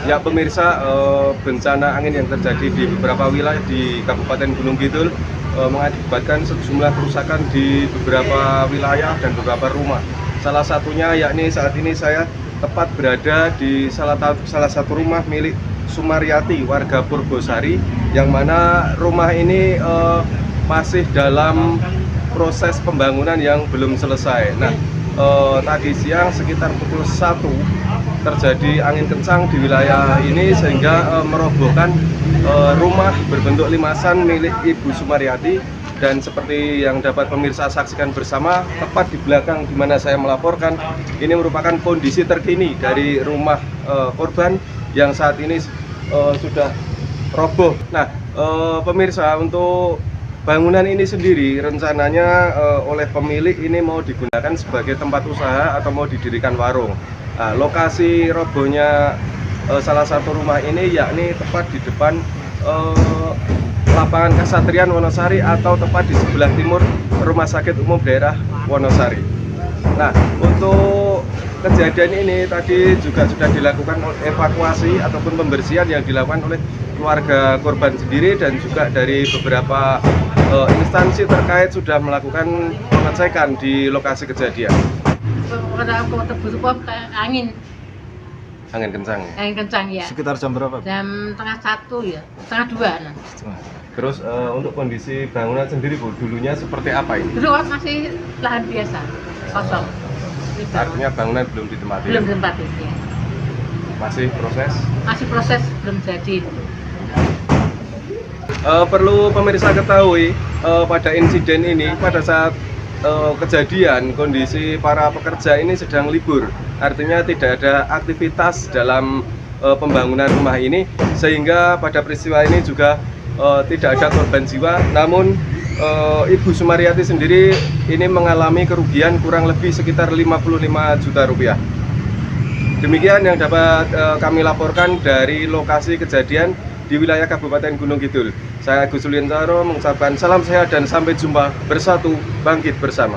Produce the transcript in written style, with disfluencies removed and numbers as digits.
Ya pemirsa, bencana angin yang terjadi di beberapa wilayah di Kabupaten Gunung Kidul mengakibatkan sejumlah kerusakan di beberapa wilayah dan beberapa rumah. Salah satunya yakni saat ini saya tepat berada di salah satu rumah milik Sumaryati, warga Purbosari, yang mana rumah ini masih dalam proses pembangunan yang belum selesai. Nah, tadi siang sekitar pukul 1 terjadi angin kencang di wilayah ini sehingga merobohkan rumah berbentuk limasan milik Ibu Sumaryati, dan seperti yang dapat pemirsa saksikan bersama tepat di belakang di mana saya melaporkan, ini merupakan kondisi terkini dari rumah korban yang saat ini sudah roboh. Nah, pemirsa, untuk bangunan ini sendiri rencananya oleh pemilik ini mau digunakan sebagai tempat usaha atau mau didirikan warung. Nah, lokasi robohnya salah satu rumah ini yakni tepat di depan lapangan Kasatrian Wonosari atau tepat di sebelah timur Rumah Sakit Umum Daerah Wonosari. Nah, untuk kejadian ini tadi juga sudah dilakukan evakuasi ataupun pembersihan yang dilakukan oleh keluarga korban sendiri, dan juga dari beberapa instansi terkait sudah melakukan pengecekan di lokasi kejadian. Angin Angin kencang ya. Sekitar jam berapa? Jam setengah 1 ya, setengah 2. Nah. Terus untuk kondisi bangunan sendiri Bu, dulunya seperti apa ini? Dulu masih lahan biasa, kosong. Artinya bangunan belum ditempati? Belum ditempati ya. Masih proses? Masih proses, belum jadi. Perlu pemirsa ketahui, pada insiden ini, pada saat kejadian, kondisi para pekerja ini sedang libur. Artinya tidak ada aktivitas dalam pembangunan rumah ini, sehingga pada peristiwa ini juga tidak ada korban jiwa. Namun Ibu Sumaryati sendiri ini mengalami kerugian kurang lebih sekitar 55 juta rupiah. Demikian yang dapat kami laporkan dari lokasi kejadian di wilayah Kabupaten Gunung Kidul. Saya Agus Suliantoro mengucapkan salam sehat dan sampai jumpa, bersatu bangkit bersama.